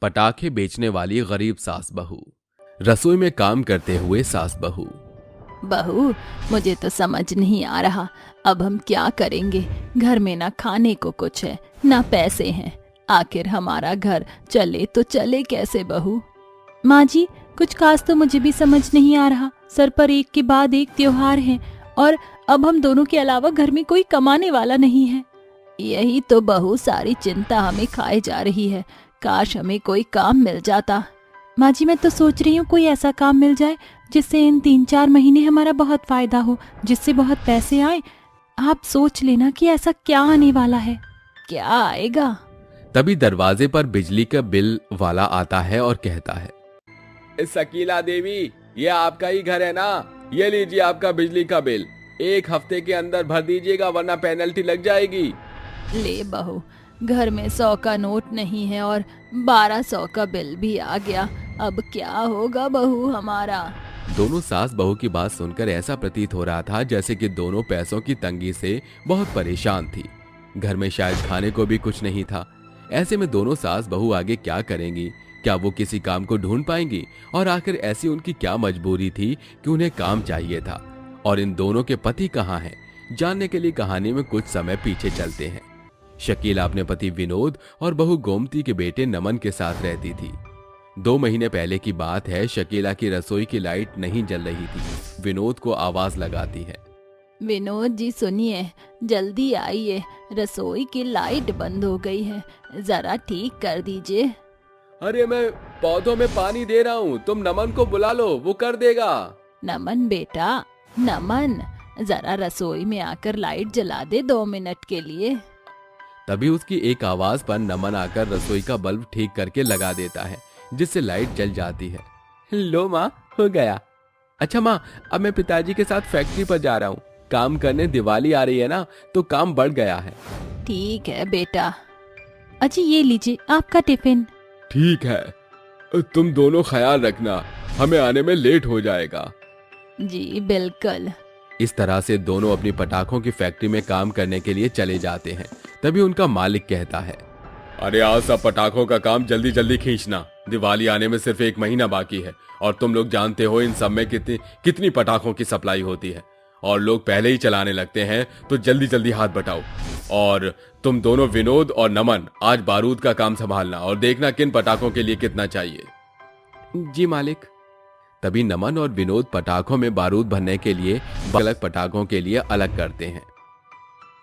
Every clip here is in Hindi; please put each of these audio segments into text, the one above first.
पटाखे बेचने वाली गरीब सास बहू। रसोई में काम करते हुए सास बहू। बहू, मुझे तो समझ नहीं आ रहा, अब हम क्या करेंगे। घर में ना खाने को कुछ है, ना पैसे हैं। आखिर हमारा घर चले तो चले कैसे बहू। माँ जी, कुछ खास तो मुझे भी समझ नहीं आ रहा। सर पर एक के बाद एक त्योहार है और अब हम दोनों के अलावा घर में कोई कमाने वाला नहीं है। यही तो बहू सारी चिंता हमें खाए जा रही है। काश हमें कोई काम मिल जाता। माँ जी, मैं तो सोच रही हूँ कोई ऐसा काम मिल जाए जिससे इन 3-4 महीने हमारा बहुत फायदा हो, जिससे बहुत पैसे आए। आप सोच लेना कि ऐसा क्या आने वाला है। क्या आएगा? तभी दरवाजे पर बिजली का बिल वाला आता है और कहता है, शकीला देवी, ये आपका ही घर है ना? ये लीजिए आपका बिजली का बिल। 1 हफ्ते के अंदर भर दीजिएगा वरना पेनल्टी लग जाएगी। ले बहू, घर में 100 का नोट नहीं है और 1200 का बिल भी आ गया। अब क्या होगा बहू हमारा। दोनों सास बहू की बात सुनकर ऐसा प्रतीत हो रहा था जैसे कि दोनों पैसों की तंगी से बहुत परेशान थी। घर में शायद खाने को भी कुछ नहीं था। ऐसे में दोनों सास बहू आगे क्या करेंगी? क्या वो किसी काम को ढूंढ पाएंगी? और आखिर ऐसी उनकी क्या मजबूरी थी कि उन्हें काम चाहिए था? और इन दोनों के पति कहाँ हैं? जानने के लिए कहानी में कुछ समय पीछे चलते हैं। शकीला अपने पति विनोद और बहू गोमती के बेटे नमन के साथ रहती थी। 2 महीने पहले की बात है। शकीला की रसोई की लाइट नहीं जल रही थी। विनोद को आवाज लगाती है, विनोद जी सुनिए, जल्दी आइए, रसोई की लाइट बंद हो गई है, जरा ठीक कर दीजिए। अरे मैं पौधों में पानी दे रहा हूँ, तुम नमन को बुला लो, वो कर देगा। नमन बेटा, नमन, जरा रसोई में आकर लाइट जला दे 2 मिनट के लिए। तभी उसकी एक आवाज पर नमन आकर रसोई का बल्ब ठीक करके लगा देता है, जिससे लाइट जल जाती है। लो माँ, हो गया। अच्छा माँ, अब मैं पिताजी के साथ फैक्ट्री पर जा रहा हूँ काम करने। दिवाली आ रही है ना, तो काम बढ़ गया है। ठीक है बेटा। अजी ये लीजिए आपका टिफिन। ठीक है, तुम दोनों ख्याल रखना, हमें आने में लेट हो जाएगा। जी बिल्कुल। इस तरह से दोनों अपनी पटाखों की फैक्ट्री में काम करने के लिए चले जाते हैं। तभी उनका मालिक कहता है, अरे आज सब पटाखों का काम जल्दी जल्दी खींचना, दिवाली आने में सिर्फ 1 महीना बाकी है और तुम लोग जानते हो इन सब में कितनी पटाखों की सप्लाई होती है और लोग पहले ही चलाने लगते हैं, तो जल्दी जल्दी हाथ बटाओ। और तुम दोनों विनोद और नमन आज बारूद का काम संभालना और देखना किन पटाखों के लिए कितना चाहिए। जी मालिक। तभी नमन और विनोद पटाखों में बारूद भरने के लिए अलग पटाखों के लिए अलग करते हैं।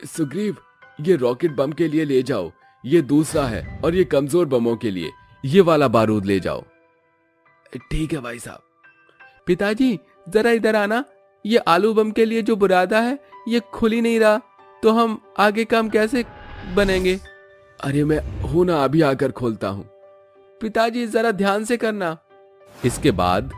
सुग्रीव, ये रॉकेट बम के लिए ले जाओ, ये दूसरा है, और ये कमजोर बमों के लिए ये वाला बारूद ले जाओ। ठीक है भाई साहब। पिताजी जरा इधर आना, ये आलू बम के लिए जो बुरादा है ये खुल ही नहीं रहा, तो हम आगे काम कैसे बनेंगे। अरे मैं हूं ना, अभी आकर खोलता हूं। पिताजी जरा ध्यान से करना। इसके बाद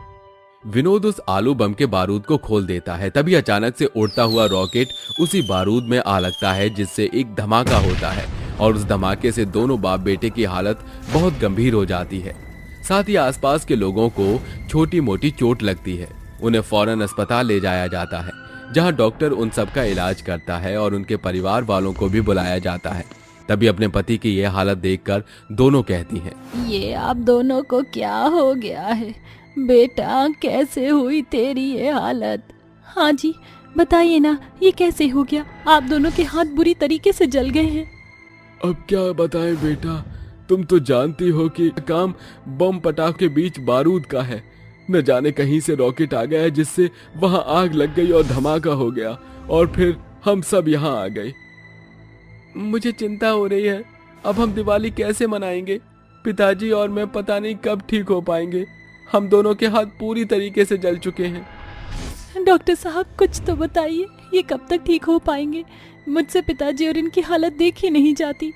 विनोद उस आलू बम के बारूद को खोल देता है। तभी अचानक से उड़ता हुआ रॉकेट उसी बारूद में आ लगता है, जिससे एक धमाका होता है और उस धमाके से दोनों बाप बेटे की हालत बहुत गंभीर हो जाती है। साथ ही आसपास के लोगों को छोटी मोटी चोट लगती है। उन्हें फौरन अस्पताल ले जाया जाता है, जहां डॉक्टर उन सब का इलाज करता है और उनके परिवार वालों को भी बुलाया जाता है। तभी अपने पति की यह हालत देखकर दोनों कहती हैं, ये आप दोनों को क्या हो गया है बेटा, कैसे हुई तेरी ये हालत। हाँ जी बताइए ना, ये कैसे हो गया? आप दोनों के हाथ बुरी तरीके से जल गए हैं। अब क्या बताएं बेटा, तुम तो जानती हो कि काम बम पटाख के बीच बारूद का है। न जाने कहीं से रॉकेट आ गया जिससे वहां आग लग गई और धमाका हो गया और फिर हम सब यहाँ आ गए। मुझे चिंता हो रही है, अब हम दिवाली कैसे मनाएंगे? पिताजी और मैं पता नहीं कब ठीक हो पाएंगे। हम दोनों के हाथ पूरी तरीके से जल चुके हैं। डॉक्टर साहब कुछ तो बताइए, ये कब तक ठीक हो पाएंगे? मुझसे पिताजी और इनकी हालत देखी नहीं जाती।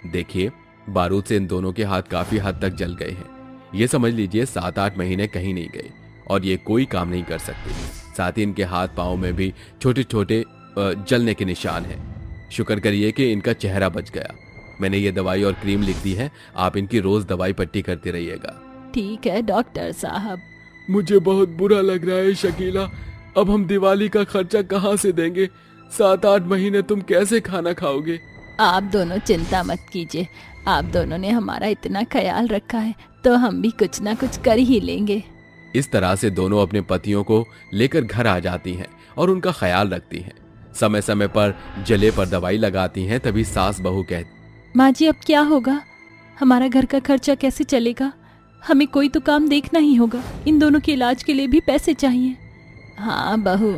देखिए, बारूद से इन दोनों के हाथ काफी हद तक जल गए हैं। ये समझ लीजिए 7-8 महीने कहीं नहीं गए और ये कोई काम नहीं कर सकते। साथ ही इनके हाथ पांव में भी छोटे छोटे जलने के निशान हैं। शुक्र करिए कि इनका चेहरा बच गया। मैंने ये दवाई और क्रीम लिख दी है, आप इनकी रोज दवाई पट्टी करते रहिएगा। ठीक है डॉक्टर साहब। मुझे बहुत बुरा लग रहा है शकीला, अब हम दिवाली का खर्चा कहाँ से देंगे? 7-8 महीने तुम कैसे खाना खाओगे? आप दोनों चिंता मत कीजिए, आप दोनों ने हमारा इतना ख्याल रखा है तो हम भी कुछ ना कुछ कर ही लेंगे। इस तरह से दोनों अपने पतियों को लेकर घर आ जाती हैं और उनका ख्याल रखती हैं। समय समय पर जले पर दवाई लगाती हैं। तभी सास बहू कहती, माँ जी अब क्या होगा, हमारा घर का खर्चा कैसे चलेगा? हमें कोई तो काम देखना ही होगा, इन दोनों के इलाज के लिए भी पैसे चाहिए। हाँ बहू,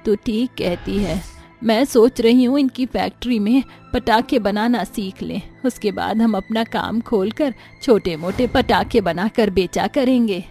तू ठीक कहती है। मैं सोच रही हूँ इनकी फैक्ट्री में पटाखे बनाना सीख लें, उसके बाद हम अपना काम खोलकर छोटे मोटे पटाखे बनाकर बेचा करेंगे।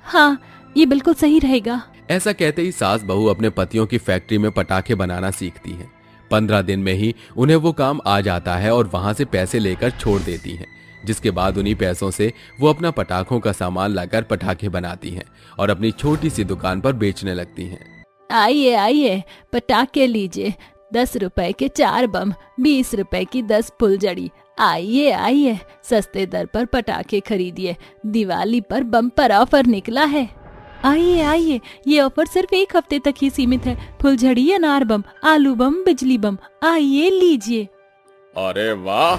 हाँ, ये बिल्कुल सही रहेगा। ऐसा कहते ही सास बहू अपने पतियों की फैक्ट्री में पटाखे बनाना सीखती हैं। 15 दिन में ही उन्हें वो काम आ जाता है और वहां से पैसे लेकर छोड़ देती हैं, जिसके बाद उन्हीं पैसों से वो अपना पटाखों का सामान लाकर पटाखे बनाती हैं और अपनी छोटी सी दुकान पर बेचने लगती हैं। आइए आइए, पटाखे लीजिए, 10 रुपए के 4 बम, 20 रुपए की 10 फुलझड़ी। आइए आइए, सस्ते दर पर पटाखे खरीदिए, दिवाली पर बम्पर ऑफर निकला है। आइए आइए, ये ऑफर सिर्फ 1 हफ्ते तक ही सीमित है। फुलझड़ी, अनार बम, आलू बम, बिजली बम, आइए लीजिए। अरे वाह,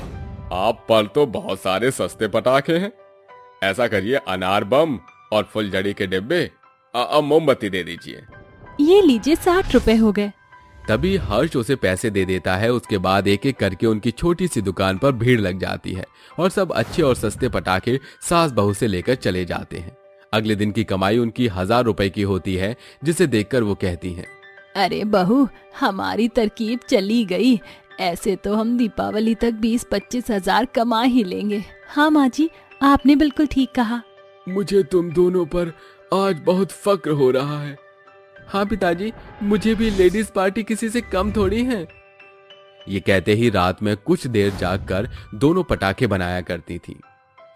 आप पर तो बहुत सारे सस्ते पटाखे हैं। ऐसा करिए, अनार बम और फुलझड़ी के डिब्बे, अब मोमबत्ती दे दीजिए। ये लीजिए, 60 रुपए हो गए। तभी हर्ष उसे पैसे दे देता है। उसके बाद एक एक करके उनकी छोटी सी दुकान पर भीड़ लग जाती है और सब अच्छे और सस्ते पटाखे सास बहू से लेकर चले जाते हैं। अगले दिन की कमाई उनकी 1000 रुपए की होती है, जिसे देखकर वो कहती हैं, अरे बहू, हमारी तरकीब चली गई। ऐसे तो हम दीपावली तक 20-25 हजार कमा ही लेंगे। हाँ माँ जी, आपने बिल्कुल ठीक कहा। मुझे तुम दोनों पर आज बहुत फक्र हो रहा है। हाँ पिताजी, मुझे भी लेडीज पार्टी किसी से कम थोड़ी है। ये कहते ही रात में कुछ देर जागकर दोनों पटाखे बनाया करती थी,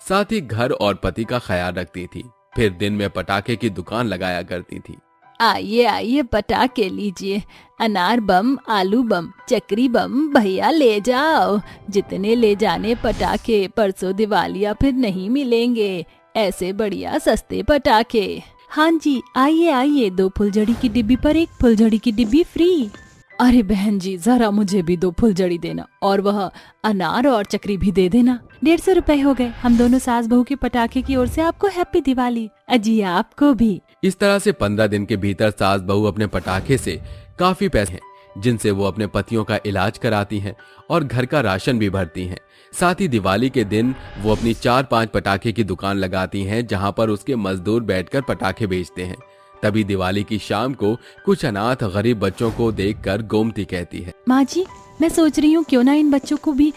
साथ ही घर और पति का ख्याल रखती थी। फिर दिन में पटाखे की दुकान लगाया करती थी। आइए आइए, पटाखे लीजिए, अनार बम, आलू बम, चक्री बम, भैया ले जाओ। जितने ले जाने पटाखे, परसों दिवाली या फिर नहीं मिलेंगे ऐसे बढ़िया सस्ते पटाखे। हाँ जी, आइए आइए, 2 फुलझड़ी की डिब्बी पर 1 फुलझड़ी की डिब्बी फ्री। अरे बहन जी, जरा मुझे भी 2 फुलझड़ी देना और वह अनार और चक्री भी दे देना। 150 रुपए हो गए। हम दोनों सास बहू के पटाखे की ओर से आपको हैप्पी दिवाली। अजी आपको भी। इस तरह से 15 दिन के भीतर सास बहू अपने पटाखे से काफी पैसे हैं, जिनसे वो अपने पतियों का इलाज कराती हैं और घर का राशन भी भरती हैं। साथ ही दिवाली के दिन वो अपनी 4-5 पटाखे की दुकान लगाती हैं, जहां पर उसके मजदूर बैठकर पटाखे बेचते हैं। तभी दिवाली की शाम को कुछ अनाथ गरीब बच्चों को देखकर गोमती कहती है, माँ जी, मैं सोच रही हूँ क्यों ना इन बच्चों को भी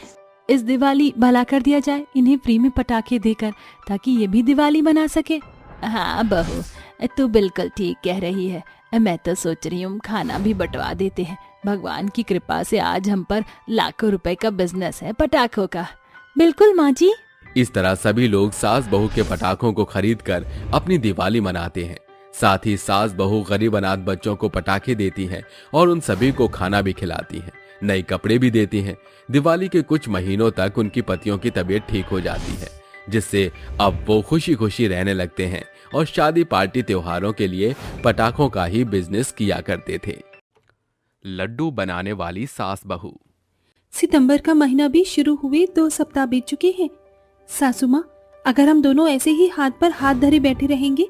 इस दिवाली भला कर दिया जाए, इन्हें फ्री में पटाखे देकर, ताकि ये भी दिवाली मना सके। हाँ बहू, तू बिल्कुल ठीक कह रही है। मैं तो सोच रही हूँ खाना भी बंटवा देते हैं। भगवान की कृपा से आज हम पर लाखों रुपए का बिजनेस है पटाखों का। बिल्कुल माँ जी। इस तरह सभी लोग सास बहू के पटाखों को खरीदकर अपनी दिवाली मनाते हैं। साथ ही सास बहू गरीब अनाथ बच्चों को पटाखे देती हैं और उन सभी को खाना भी खिलाती हैं, नए कपड़े भी देती हैं। दिवाली के कुछ महीनों तक उनकी पतियों की तबीयत ठीक हो जाती है, जिससे अब वो खुशी खुशी रहने लगते हैं और शादी पार्टी त्योहारों के लिए पटाखों का ही बिजनेस किया करते थे। लड्डू बनाने वाली सास बहू। सितंबर का महीना भी शुरू हुए 2 सप्ताह बीत चुके हैं। सासू माँ, अगर हम दोनों ऐसे ही हाथ पर हाथ धरे बैठे रहेंगे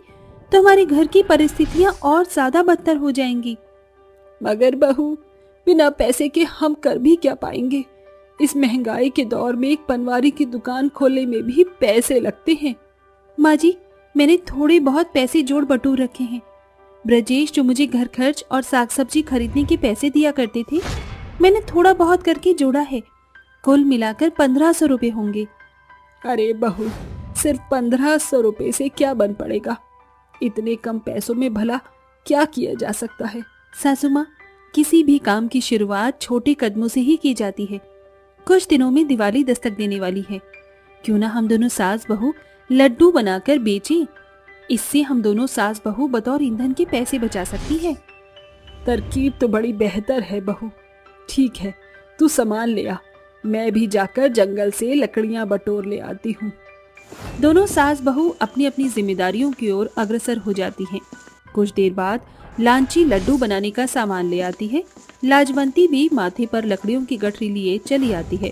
तो हमारे घर की परिस्थितियां और ज्यादा बदतर हो जाएंगी। मगर बहू, बिना पैसे के हम कर भी क्या पाएंगे? इस महंगाई के दौर में एक पनवारी की दुकान खोलने में भी पैसे लगते हैं। माँ जी, मैंने थोड़े बहुत पैसे जोड़ बटोर रखे हैं। ब्रजेश जो मुझे घर खर्च और साग सब्जी खरीदने के पैसे दिया करते थे, मैंने थोड़ा बहुत करके जोड़ा है। कुल मिलाकर 1500 रुपए होंगे। अरे बहू, सिर्फ 1500 रुपए से क्या बन पड़ेगा? इतने कम पैसों में भला क्या किया जा सकता है? सासू माँ, किसी भी काम की शुरुआत छोटे कदमों से ही की जाती है। कुछ दिनों में दिवाली दस्तक देने वाली है। क्यों ना हम दोनों सास बहू लड्डू बनाकर बेचें? इससे हम दोनों सास बहू बतौर ईंधन के पैसे बचा सकती है। तरकीब तो बड़ी बेहतर है बहू। ठीक है, तू सामान ले आ, मैं भी जाकर जंगल से लकड़ियां बटोर ले आती हूँ। दोनों सास बहू अपनी अपनी जिम्मेदारियों की ओर अग्रसर हो जाती हैं। कुछ देर बाद लांची लड्डू बनाने का सामान ले आती है। लाजवंती भी माथे पर लकड़ियों की गठरी लिए चली आती है।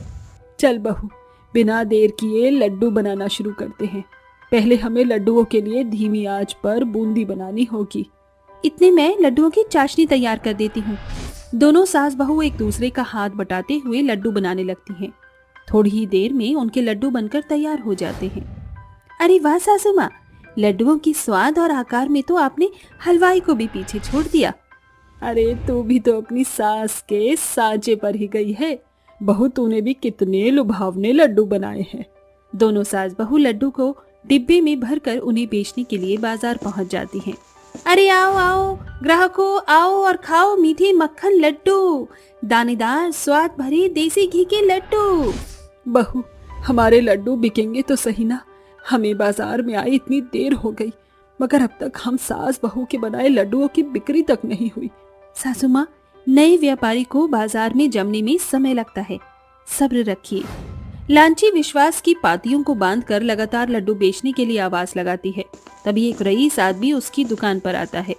चल बहू, बिना देर किए लड्डू बनाना शुरू करते हैं। पहले हमें लड्डुओं के लिए धीमी आंच पर बूंदी बनानी होगी। इतने में लड्डुओं की चाशनी तैयार कर देती हूँ। दोनों सास बहू एक दूसरे का हाथ बटाते हुए लड्डू बनाने लगती हैं। थोड़ी ही देर में उनके लड्डू बनकर तैयार हो जाते हैं। अरे वाह सासू माँ, लड्डुओं की स्वाद और आकार में तो आपने हलवाई को भी पीछे छोड़ दिया। अरे तू भी तो अपनी सास के साजे पर ही गई है। बहू तूने भी कितने लुभावने लड्डू बनाए हैं। दोनों सास बहू लड्डू को डिब्बे में भरकर उन्हें बेचने के लिए बाजार पहुंच जाती हैं। अरे आओ आओ ग्राहकों, आओ और खाओ मीठे मक्खन लड्डू, दानेदार स्वाद भरे देसी घी के लड्डू। बहू, हमारे लड्डू बिकेंगे तो सही ना, हमें बाजार में आई इतनी देर हो गई, मगर अब तक हम सास बहू के बनाए लड्डुओं की बिक्री तक नहीं हुई। सासू माँ, नए व्यापारी को बाजार में जमने में समय लगता है, सब्र रखिए। लांची विश्वास की पातियों को बांधकर लगातार लड्डू बेचने के लिए आवाज लगाती है। तभी एक रईस आदमी उसकी दुकान पर आता है।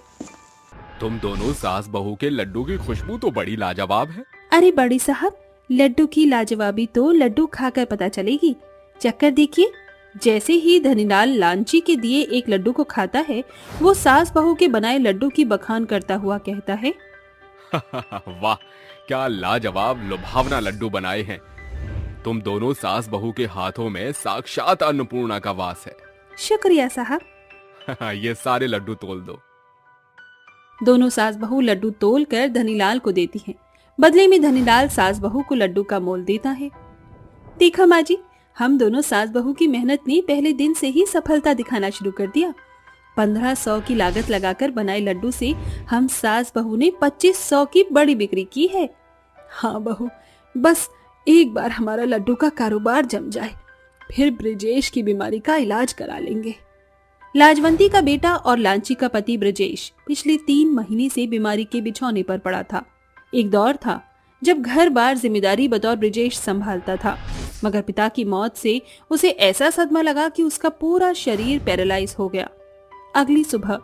तुम दोनों सास बहू के लड्डू की खुशबू तो बड़ी लाजवाब है। अरे बड़ी साहब, लड्डू की लाजवाबी तो लड्डू खाकर पता चलेगी। चक्कर देखिए। जैसे ही धनीलाल लांची के दिए एक लड्डू को खाता है, वो सास बहू के बनाए लड्डू की बखान करता हुआ कहता है, वाह, क्या लाजवाब लुभावना लड्डू बनाए हैं। तुम दोनों सास बहू के हाथों में साक्षात अन्नपूर्णा का वास है। शुक्रिया साहब। ये सारे लड्डू तोल दो। दोनों सास बहू लड्डू तोल कर धनीलाल को देती हैं। बदले में धनीलाल सास बहू को लड्डू का मोल देता है। देखा माँ जी, हम दोनों सास बहू की मेहनत ने पहले दिन से ही सफलता दिखाना शुरू कर दिया। 1500 की लागत लगाकर बनाए लड्डू से हम सास बहू ने 2500 की बड़ी बिक्री की है। हाँ बहू, बस एक बार हमारा लड्डू का कारोबार जम जाए, फिर ब्रिजेश की बीमारी का इलाज करा लेंगे। लाजवंती का बेटा और लांची का पति ब्रिजेश पिछले 3 महीने से बीमारी के बिछौने पर पड़ा था। एक दौर था जब घर बार जिम्मेदारी बतौर ब्रिजेश संभालता था, मगर पिता की मौत से उसे ऐसा सदमा लगा कि उसका पूरा शरीर पैरालाइज हो गया। अगली सुबह,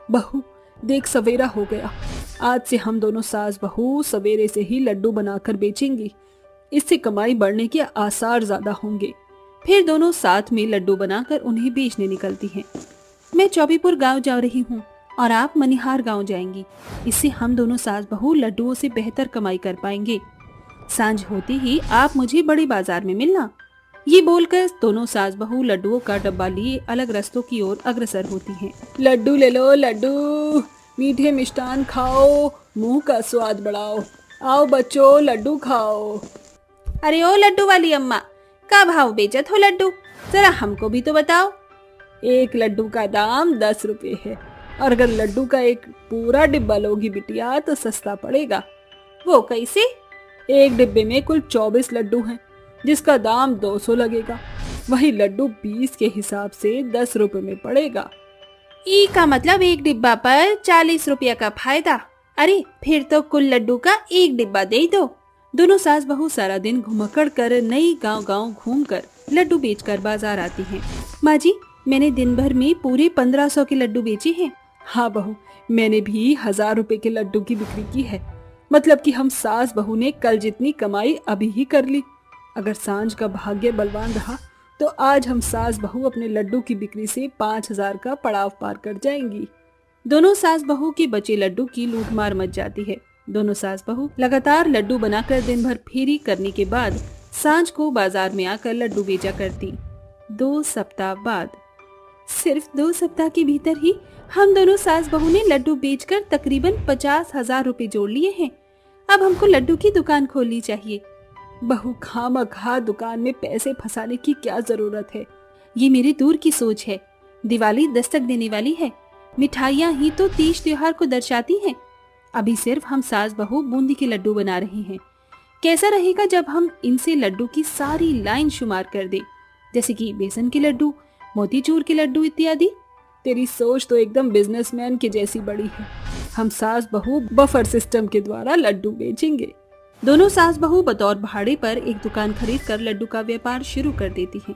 बहू देख सवेरा हो गया, आज से हम दोनों सास बहू सवेरे से ही लड्डू बनाकर बेचेंगी, इससे कमाई बढ़ने के आसार ज्यादा होंगे। फिर दोनों साथ में लड्डू बनाकर उन्हें बेचने निकलती हैं। मैं चौबीपुर गांव जा रही हूँ और आप मनिहार गांव जाएंगी, इससे हम दोनों सास बहू लड्डुओं से बेहतर कमाई कर पाएंगे। सांझ होते ही आप मुझे बड़ी बाजार में मिलना। ये बोलकर दोनों सास बहू लड्डुओं का डब्बा लिए अलग रास्तों की ओर अग्रसर होती हैं। लड्डू ले लो लड्डू, मीठे मिष्टान खाओ, मुंह का स्वाद बढ़ाओ, आओ बच्चों लड्डू खाओ। अरे ओ लड्डू वाली अम्मा, का भाव बेचत हो लड्डू, जरा हमको भी तो बताओ। एक लड्डू का दाम 10 रुपए है, और अगर लड्डू का एक पूरा डिब्बा लोगी बिटिया तो सस्ता पड़ेगा। वो कैसे? एक डिब्बे में कुल 24 लड्डू हैं, जिसका दाम 200 लगेगा। वही लड्डू 20 के हिसाब से 10 रुपए में पड़ेगा। ई का मतलब एक डिब्बा पर 40 रुपया का फायदा। अरे फिर तो कुल लड्डू का एक डिब्बा दे दो। दोनों सास बहू सारा दिन घुमक्कड़ कर नई गांव-गांव घूमकर लड्डू बेचकर बाजार आती हैं। माँ जी, मैंने दिन भर में पूरे 1500 के लड्डू बेचे हैं। हाँ बहू, मैंने भी 1000 रुपए के लड्डू की बिक्री की है। मतलब कि हम सास बहू ने कल जितनी कमाई अभी ही कर ली। अगर सांझ का भाग्य बलवान रहा तो आज हम सास बहू अपने लड्डू की बिक्री से 5000 का पड़ाव पार कर जाएंगी। दोनों सास बहू के बचे लड्डू की लूटमार मच जाती है। दोनों सास बहू लगातार लड्डू बनाकर दिन भर फेरी करने के बाद सांझ को बाजार में आकर लड्डू बेचा करती। 2 सप्ताह बाद, सिर्फ 2 सप्ताह के भीतर ही हम दोनों सास बहू ने लड्डू बेचकर तकरीबन 50,000 रुपए जोड़ लिए हैं। अब हमको लड्डू की दुकान खोलनी चाहिए। बहू, खामखा दुकान में पैसे फंसाने की क्या जरूरत है? ये मेरी दूर की सोच है। दिवाली दस्तक देने वाली है, मिठाइयाँ ही तो तीज त्योहार को दर्शाती हैं। अभी सिर्फ हम सास बहू बूंदी के लड्डू बना रहे हैं। कैसा रहेगा जब हम इनसे लड्डू की सारी लाइन शुमार कर दें, जैसे कि बेसन के लड्डू, मोतीचूर के लड्डू इत्यादि। तेरी सोच तो एकदम बिजनेसमैन की जैसी बड़ी है। हम सास बहू बफर सिस्टम के द्वारा लड्डू बेचेंगे। दोनों सास बहू बतौर भाड़े पर एक दुकान खरीद कर लड्डू का व्यापार शुरू कर देती हैं।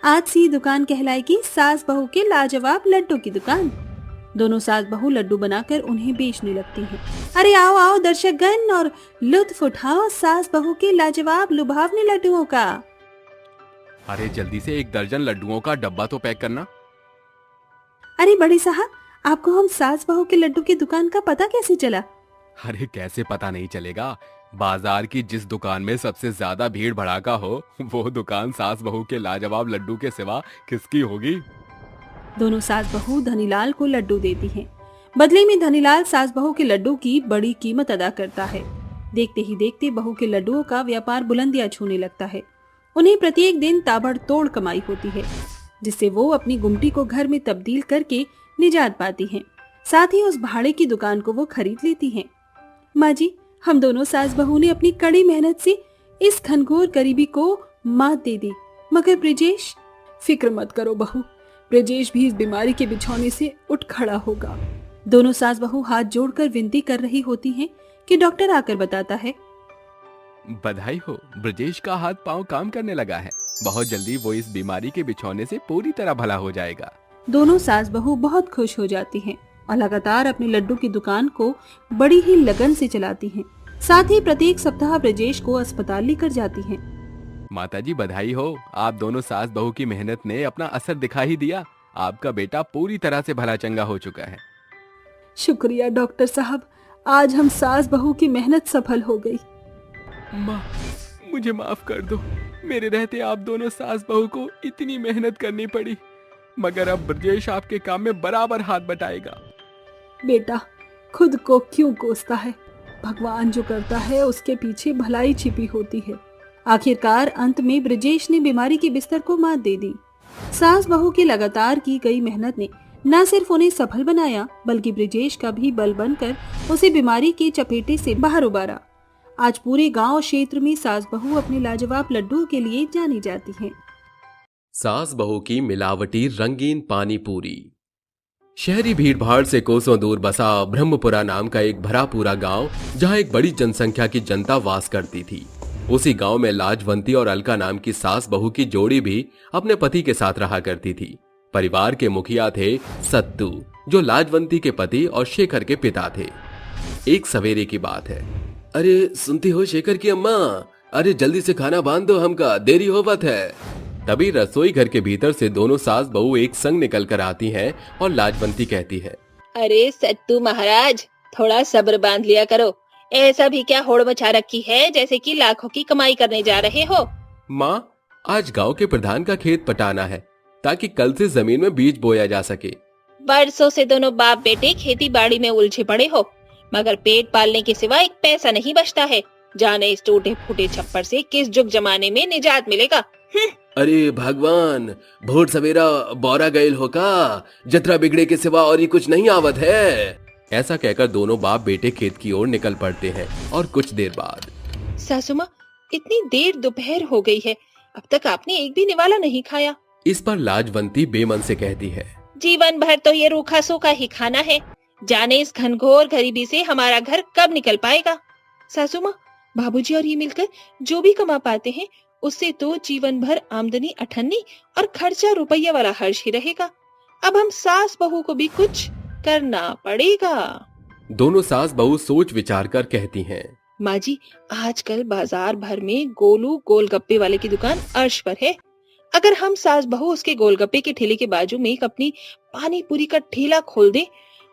आज से ये दुकान कहलाएगी सास बहू के लाजवाब लड्डू की दुकान। दोनों सास बहू लड्डू बनाकर उन्हें बेचने लगती हैं। अरे आओ आओ दर्शकगण और लुत्फ उठाओ सास बहू के लाजवाब लुभावने लड्डुओं का। अरे जल्दी से 1 दर्जन लड्डुओं का डब्बा तो पैक करना। अरे बड़े साहब, आपको हम सास बहू के लड्डू की दुकान का पता कैसे चला? अरे कैसे पता नहीं चलेगा, बाजार की जिस दुकान में सबसे ज्यादा भीड़ भड़ाका हो वो दुकान सास बहू के लाजवाब लड्डू के सिवा किसकी होगी। दोनों सास बहू धनीलाल को लड्डू देती हैं। बदले में धनीलाल सास बहू के लड्डू की बड़ी कीमत अदा करता है। देखते ही देखते बहू के लड्डुओं का व्यापार बुलंदियां छूने लगता है। उन्हें प्रत्येक दिन ताबड़तोड़ कमाई होती है, जिससे वो अपनी गुमटी को घर में तब्दील करके निजात पाती हैं। साथ ही उस भाड़े की दुकान को वो खरीद लेती हैं। माँ जी, हम दोनों सास बहू ने अपनी कड़ी मेहनत से इस घनघोर गरीबी को मात दे दी, मगर ब्रिजेश? फिक्र मत करो बहू, ब्रिजेश भी इस बीमारी के बिछौने से उठ खड़ा होगा। दोनों सास बहू हाथ जोड़कर विनती कर रही होती हैं कि डॉक्टर आकर बताता है, बधाई हो, ब्रजेश का हाथ पांव काम करने लगा है। बहुत जल्दी वो इस बीमारी के बिछौने से पूरी तरह भला हो जाएगा। दोनों सास बहू बहुत खुश हो जाती हैं और लगातार अपने लड्डू की दुकान को बड़ी ही लगन से चलाती हैं। साथ ही प्रत्येक सप्ताह ब्रजेश को अस्पताल लेकर जाती हैं। माताजी बधाई हो, आप दोनों सास बहू की मेहनत ने अपना असर दिखा ही दिया। आपका बेटा पूरी तरह से भला चंगा हो चुका है। शुक्रिया डॉक्टर साहब, आज हम सास बहू की मेहनत सफल हो गई। माँ, मुझे माफ कर दो, मेरे रहते आप दोनों सास बहू को इतनी मेहनत करनी पड़ी, मगर अब ब्रजेश आपके काम में बराबर हाथ बटाएगा। बेटा, खुद को क्यों कोसता है? भगवान जो करता है उसके पीछे भलाई छिपी होती है। आखिरकार अंत में ब्रजेश ने बीमारी के बिस्तर को मात दे दी। सास बहू की लगातार की गई मेहनत ने न सिर्फ उन्हें सफल बनाया, बल्कि ब्रजेश का भी बल बनकर उसे बीमारी के चपेटे से बाहर उबारा। आज पूरे गांव क्षेत्र में सास बहू अपने लाजवाब लड्डू के लिए जानी जाती हैं। सास बहू की मिलावटी रंगीन पानी पूरी। शहरी भीड़भाड़ से कोसों दूर बसा ब्रह्मपुरा नाम का एक भरा पूरा गांव, जहां एक बड़ी जनसंख्या की जनता वास करती थी। उसी गांव में लाजवंती और अलका नाम की सास बहू की जोड़ी भी अपने पति के साथ रहा करती थी। परिवार के मुखिया थे सत्तू, जो लाजवंती के पति और शेखर के पिता थे। एक सवेरे की बात है। अरे सुनती हो शेखर की अम्मा, अरे जल्दी से खाना बांध दो, हमका देरी होवत है। तभी रसोई घर के भीतर से दोनों सास बहू एक संग निकल कर आती हैं और लाजवंती कहती है, अरे सत्तू महाराज, थोड़ा सब्र बांध लिया करो। ऐसा भी क्या होड़ मचा रखी है जैसे कि लाखों की कमाई करने जा रहे हो। माँ, आज गांव के प्रधान का खेत पटाना है ताकि कल से जमीन में बीज बोया जा सके। बरसों से दोनों बाप बेटे खेती बाड़ी में उलझे पड़े हो, मगर पेट पालने के सिवा एक पैसा नहीं बचता है। जाने इस टूटे फूटे छप्पर से किस जुग जमाने में निजात मिलेगा। अरे भगवान, भोर सवेरा बौरा गईल हो का, जतरा बिगड़े के सिवा और ही कुछ नहीं आवत है। ऐसा कहकर दोनों बाप बेटे खेत की ओर निकल पड़ते हैं और कुछ देर बाद, सासू माँ, इतनी देर दोपहर हो गई है, अब तक आपने एक भी निवाला नहीं खाया। इस पर लाजवंती बेमन से कहती है, जीवन भर तो ये रूखा सूखा ही खाना है। जाने इस घनघोर गरीबी से हमारा घर कब निकल पाएगा। सासू माँ, बाबूजी और ये मिलकर जो भी कमा पाते हैं उससे तो जीवन भर आमदनी अठन्नी और खर्चा रुपया वाला हर्ष ही रहेगा। अब हम सास बहू को भी कुछ करना पड़ेगा। दोनों सास बहू सोच विचार कर कहती हैं, माँ जी, आजकल बाजार भर में गोलू गोलगप्पे वाले की दुकान अर्श पर है। अगर हम सास बहू उसके गोलगप्पे के ठेले के बाजू में एक अपनी पानी पूरी का ठेला खोल दे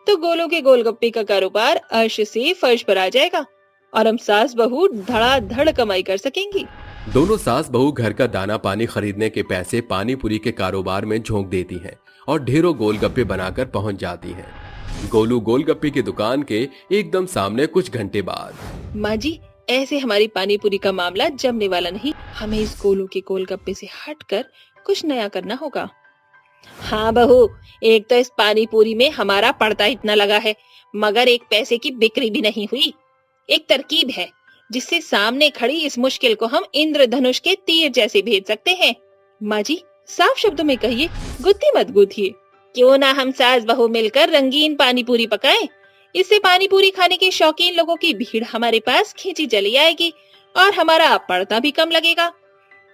तो गोलू के गोलगप्पे का कारोबार अर्श से फर्श पर आ जाएगा और हम सास बहू धड़ाधड़ कमाई कर सकेंगी। दोनों सास बहू घर का दाना पानी खरीदने के पैसे पानी पूरी के कारोबार में झोंक देती हैं और ढेरों गोलगप्पे बनाकर पहुंच जाती हैं। गोलू गोलगप्पे की दुकान के एकदम सामने कुछ घंटे बाद। माँ जी, ऐसे हमारी पानी पूरी का मामला जमने वाला नहीं। हमें इस गोलू के गोलगप्पे से हटकर कुछ नया करना होगा। हाँ बहू, एक तो इस पानी पूरी में हमारा पड़ता इतना लगा है, मगर एक पैसे की बिक्री भी नहीं हुई। एक तरकीब है जिससे सामने खड़ी इस मुश्किल को हम इंद्रधनुष के तीर जैसे भेज सकते हैं। माँ जी, साफ शब्दों में कहिए, गुत्ती मत गूंथिए। क्यों ना हम सास बहू मिलकर रंगीन पानी पूरी पकाएं। इससे पानी पूरी खाने के शौकीन लोगों की भीड़ हमारे पास खींची चली आएगी और हमारा पड़ता भी कम लगेगा।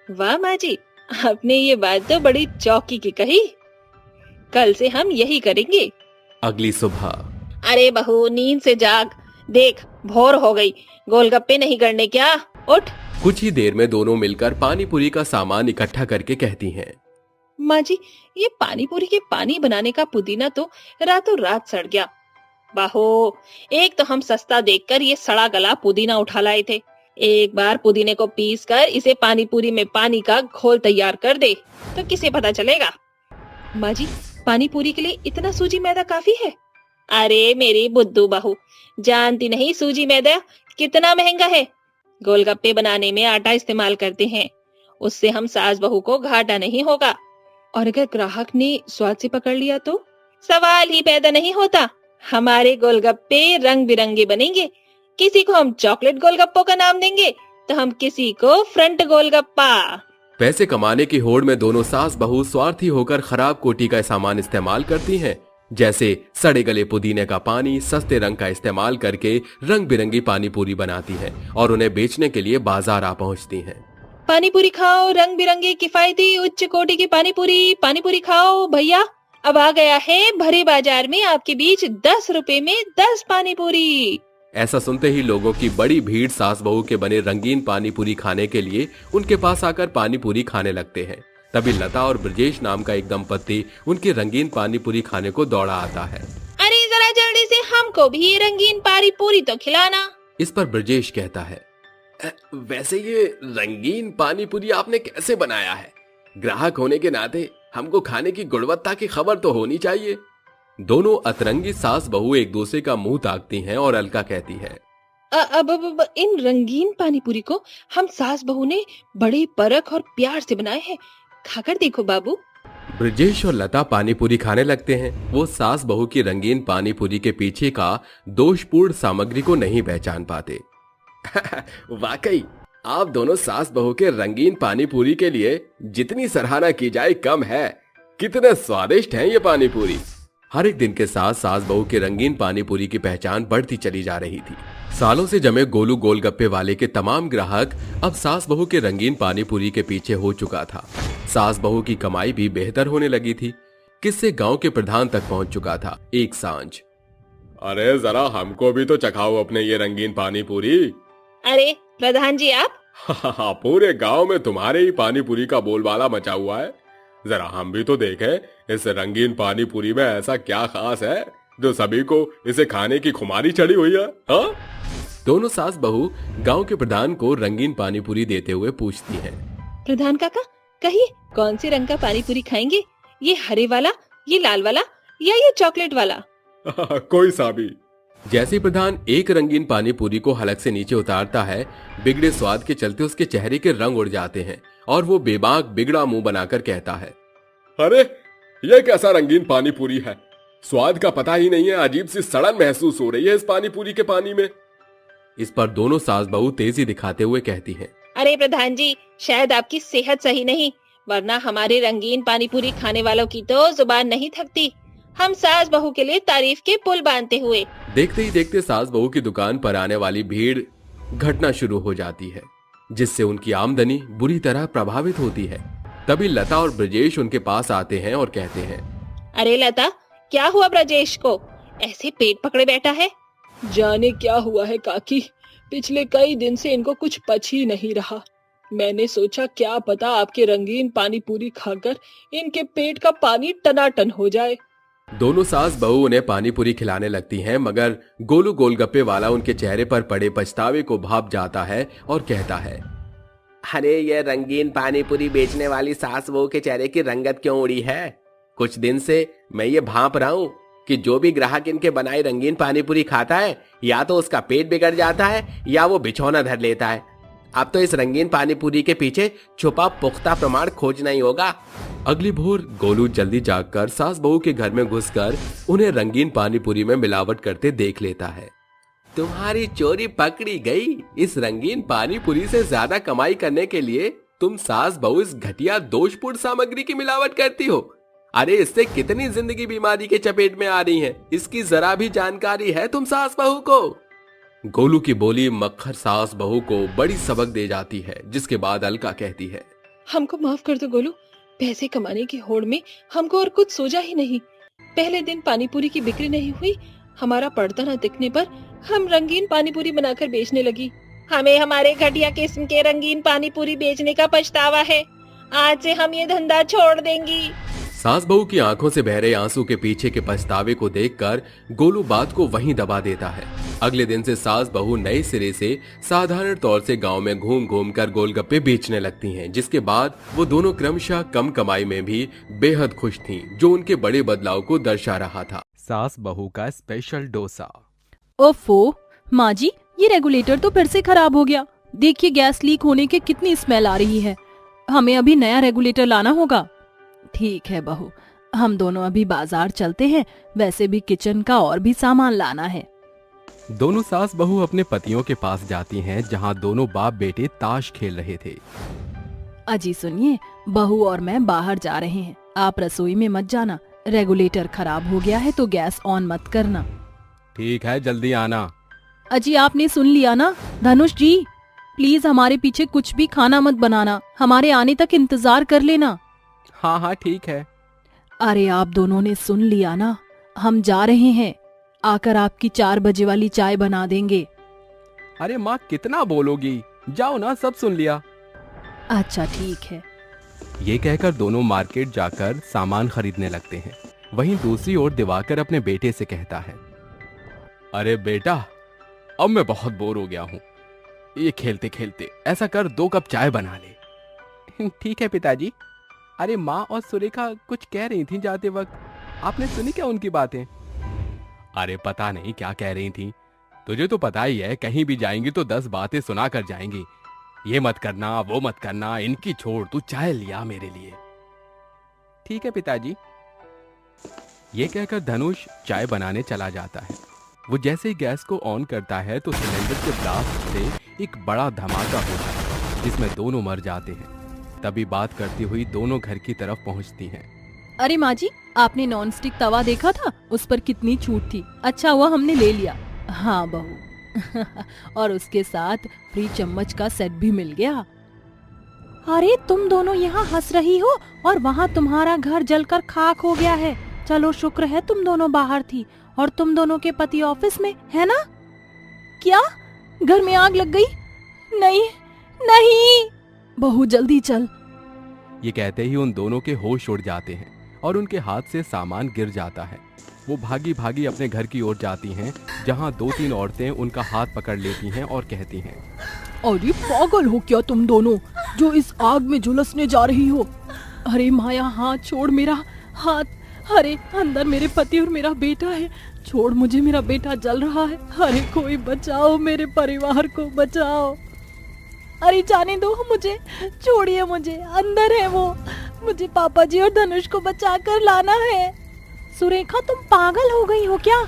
वाह माँ जी, आपने ये बात तो बड़ी चौकी की कही। कल से हम यही करेंगे। अगली सुबह। अरे बहू, नींद से जाग, देख भोर हो गई, गोलगप्पे नहीं करने क्या? उठ, कुछ ही देर में दोनों मिलकर पानी पूरी का सामान इकट्ठा करके कहती हैं। माँ जी, ये पानी पूरी के पानी बनाने का पुदीना तो रातों रात सड़ गया। बाहो, एक तो हम सस्ता देखकर ये सड़ा गला पुदीना उठा लाए थे। एक बार पुदीने को पीस कर इसे पानी पूरी में पानी का घोल तैयार कर दे तो किसे पता चलेगा। माँ जी, पानी पूरी के लिए इतना सूजी मैदा काफी है? अरे मेरी बुद्धू बहू, जानती नहीं सूजी मैदा कितना महंगा है। गोलगप्पे बनाने में आटा इस्तेमाल करते हैं, उससे हम सास बहू को घाटा नहीं होगा। और अगर ग्राहक ने स्वाद से पकड़ लिया तो सवाल ही पैदा नहीं होता। हमारे गोलगप्पे रंग बिरंगे बनेंगे। किसी को हम चॉकलेट गोलगप्पों का नाम देंगे तो हम किसी को फ्रंट गोलगप्पा। पैसे कमाने की होड़ में दोनों सास बहू स्वार्थी होकर खराब कोटी का सामान इस्तेमाल करती हैं, जैसे सड़े गले पुदीने का पानी सस्ते रंग का इस्तेमाल करके रंग बिरंगी पानी पूरी बनाती हैं और उन्हें बेचने के लिए बाजार आ पहुंचती हैं। पानी पूरी खाओ, रंग बिरंगे किफायती उच्च कोटि की पानी पूरी खाओ भैया। अब आ गया है भरे बाजार में आपके बीच 10 रुपए में 10 पानी पूरी। ऐसा सुनते ही लोगों की बड़ी भीड़ सास बहू के बने रंगीन पानी पूरी खाने के लिए उनके पास आकर पानी पूरी खाने लगते हैं। तभी लता और ब्रजेश नाम का एक दंपत्ति उनकी रंगीन पानी पूरी खाने को दौड़ा आता है। अरे जरा जल्दी से हमको भी ये रंगीन पानी पूरी तो खिलाना। इस पर ब्रजेश कहता है, वैसे ये रंगीन पानी पूरी आपने कैसे बनाया है? ग्राहक होने के नाते हमको खाने की गुणवत्ता की खबर तो होनी चाहिए। दोनों अतरंगी सास बहू एक दूसरे का मुंह ताकती हैं और अलका कहती है, अब इन रंगीन पानी पूरी को हम सास बहू ने बड़े परख और प्यार से बनाए हैं, खाकर देखो बाबू। ब्रजेश और लता पानी पूरी खाने लगते हैं। वो सास बहू की रंगीन पानी पूरी के पीछे का दोषपूर्ण सामग्री को नहीं पहचान पाते। वाकई आप दोनों सास बहू के रंगीन पानी पूरी के लिए जितनी सराहना की जाए कम है। कितने स्वादिष्ट हैं ये पानी पूरी। हर एक दिन के साथ सास बहू के रंगीन पानी पूरी की पहचान बढ़ती चली जा रही थी। सालों से जमे गोलू गोलगप्पे वाले के तमाम ग्राहक अब सास बहू के रंगीन पानी पूरी के पीछे हो चुका था। सास बहू की कमाई भी बेहतर होने लगी थी। किससे गांव के प्रधान तक पहुंच चुका था। एक सांझ, अरे जरा हमको भी तो चखाओ अपने ये रंगीन पानी पूरी। अरे प्रधान जी आप? पूरे गांव में तुम्हारे ही पानी पूरी का बोलबाला मचा हुआ है। जरा हम भी तो देखें इस रंगीन पानी पूरी में ऐसा क्या खास है जो सभी को इसे खाने की खुमारी चढ़ी हुई है। हाँ? दोनों सास बहू गांव के प्रधान को रंगीन पानी पूरी देते हुए पूछती हैं, प्रधान काका, कहिए कौन से रंग का पानी पूरी खाएंगे? ये हरे वाला, ये लाल वाला या ये चॉकलेट वाला? कोई सा भी। जैसे प्रधान एक रंगीन पानी पूरी को हलक से नीचे उतारता है, बिगड़े स्वाद के चलते उसके चेहरे के रंग उड़ जाते हैं और वो बेबाक बिगड़ा मुंह बनाकर कहता है, अरे ये कैसा रंगीन पानी पूरी है? स्वाद का पता ही नहीं है। अजीब सी सड़न महसूस हो रही है इस पानी पूरी के पानी में। इस पर दोनों सास बहू तेजी दिखाते हुए कहती हैं, अरे प्रधान जी, शायद आपकी सेहत सही नहीं, वरना हमारे रंगीन पानी पूरी खाने वालों की तो जुबान नहीं थकती। हम सास बहू के लिए तारीफ के पुल बांधते हुए। देखते ही देखते सास बहू की दुकान पर आने वाली भीड़ घटना शुरू हो जाती है, जिससे उनकी आमदनी बुरी तरह प्रभावित होती है। तभी लता और ब्रजेश उनके पास आते हैं और कहते हैं, अरे लता, क्या हुआ ब्रजेश को? ऐसे पेट पकड़े बैठा है। जाने क्या हुआ है काकी, पिछले कई दिन से इनको कुछ पच ही नहीं रहा। मैंने सोचा क्या पता आपके रंगीन पानी पूरी खाकर इनके पेट का पानी टनाटन हो जाए। दोनों सास बहू उन्हें पानी पूरी खिलाने लगती हैं, मगर गोलू गोलगप्पे वाला उनके चेहरे पर पड़े पछतावे को भाप जाता है और कहता है, अरे ये रंगीन पानी पूरी बेचने वाली सास बहू के चेहरे की रंगत क्यों उड़ी है? कुछ दिन से मैं ये भांप रहा हूँ कि जो भी ग्राहक इनके बनाई रंगीन पानी पूरी खाता है, या तो उसका पेट बिगड़ जाता है या वो बिछौना धर लेता है। अब तो इस रंगीन पानी पूरी के पीछे छुपा पुख्ता प्रमाण खोजना ही होगा। अगली भोर गोलू जल्दी जागकर सास बहू के घर में घुसकर उन्हें रंगीन पानी पूरी में मिलावट करते देख लेता है। तुम्हारी चोरी पकड़ी गई। इस रंगीन पानी पूरी से ज्यादा कमाई करने के लिए तुम सास बहू इस घटिया दोषपूर्ण सामग्री की मिलावट करती हो। अरे इससे कितनी जिंदगी बीमारी के चपेट में आ रही है, इसकी जरा भी जानकारी है तुम सास बहू को? गोलू की बोली मक्खर सास बहू को बड़ी सबक दे जाती है, जिसके बाद अलका कहती है, हमको माफ कर दो गोलू, पैसे कमाने की होड़ में हमको और कुछ सोचा ही नहीं। पहले दिन पानी पूरी की बिक्री नहीं हुई, हमारा पर्दा न दिखने पर हम रंगीन पानी पूरी बनाकर बेचने लगी। हमें हमारे घटिया किस्म के रंगीन पानी पूरी बेचने का पछतावा है। आज से हम ये धंधा छोड़ देंगी। सास बहू की आंखों से बह रहे आंसू के पीछे के पछतावे को देखकर गोलू बात को वहीं दबा देता है। अगले दिन से सास बहू नए सिरे से साधारण तौर से गांव में घूम घूम कर गोलगप्पे बेचने लगती हैं, जिसके बाद वो दोनों क्रमशः कम कमाई में भी बेहद खुश थीं, जो उनके बड़े बदलाव को दर्शा रहा था। सास बहू का स्पेशल डोसा। ओफो माँ जी, ये रेगुलेटर तो फिर से खराब हो गया। देखिए गैस लीक होने की कितनी स्मेल आ रही है। हमें अभी नया रेगुलेटर लाना होगा। ठीक है बहू, हम दोनों अभी बाजार चलते हैं। वैसे भी किचन का और भी सामान लाना है। दोनों सास बहू अपने पतियों के पास जाती हैं, जहां दोनों बाप बेटे ताश खेल रहे थे। अजी सुनिए, बहू और मैं बाहर जा रहे हैं। आप रसोई में मत जाना। रेगुलेटर खराब हो गया है तो गैस ऑन मत करना। ठीक है, जल्दी आना। अजी आपने सुन लिया ना। धनुष जी, प्लीज हमारे पीछे कुछ भी खाना मत बनाना। हमारे आने तक इंतजार कर लेना। हाँ हाँ ठीक है। अरे आप दोनों ने सुन लिया ना, हम जा रहे हैं। आकर आपकी 4 बजे वाली चाय बना देंगे। अरे माँ कितना बोलोगी, जाओ ना, सब सुन लिया। अच्छा ठीक है। ये कहकर दोनों मार्केट जाकर सामान खरीदने लगते हैं। वहीं दूसरी ओर दिवाकर अपने बेटे से कहता है, अरे बेटा, अब मैं बहुत बोर हो गया हूँ। ये खेलते खेलते ऐसा कर 2 कप चाय बना ले। ठीक है पिताजी। अरे माँ और सुरेखा कुछ कह रही थी जाते वक्त, आपने सुनी क्या उनकी बातें? अरे पता नहीं क्या कह रही थी। तुझे तो पता ही है, कहीं भी जाएंगी तो 10 बातें सुना कर जाएंगी। ये मत करना, वो मत करना, इनकी छोड़, तू चाय लिया मेरे लिए। ठीक है पिताजी। ये कहकर धनुष चाय बनाने चला जाता है। वो जैसे ही गैस को ऑन करता है तो सिलेंडर के ब्लास्ट से एक बड़ा धमाका होता है, जिसमें दोनों मर जाते हैं। तभी बात करती हुई दोनों घर की तरफ पहुंचती हैं। अरे माँ जी, आपने नॉन स्टिक तवा देखा था? उस पर कितनी छूट थी। अच्छा हुआ हमने ले लिया। हाँ बहू। और उसके साथ फ्री चम्मच का सेट भी मिल गया। अरे तुम दोनों यहाँ हंस रही हो और वहाँ तुम्हारा घर जलकर खाक हो गया है। चलो शुक्र है तुम दोनों बाहर थी और तुम दोनों के पति ऑफिस में, है ना? क्या घर में आग लग गई? नहीं नहीं बहू, जल्दी चल। ये कहते ही उन दोनों के होश उड़ जाते हैं और उनके हाथ से सामान गिर जाता है। वो भागी भागी अपने घर की ओर जाती हैं, जहां 2-3 औरतें उनका हाथ पकड़ लेती हैं और कहती हैं, अरे पागल हो क्या तुम दोनों, जो इस आग में झुलसने जा रही हो? अरे माया, हाथ छोड़ मेरा हाथ। अरे अंदर मेरे पति और मेरा बेटा है। छोड़ मुझे, मेरा बेटा जल रहा है। अरे कोई बचाओ, मेरे परिवार को बचाओ। अरे जाने दो मुझे, छोड़िए मुझे, अंदर है वो। मुझे पापा जी और धनुष को बचा कर लाना है। सुरेखा तुम पागल हो गई हो क्या?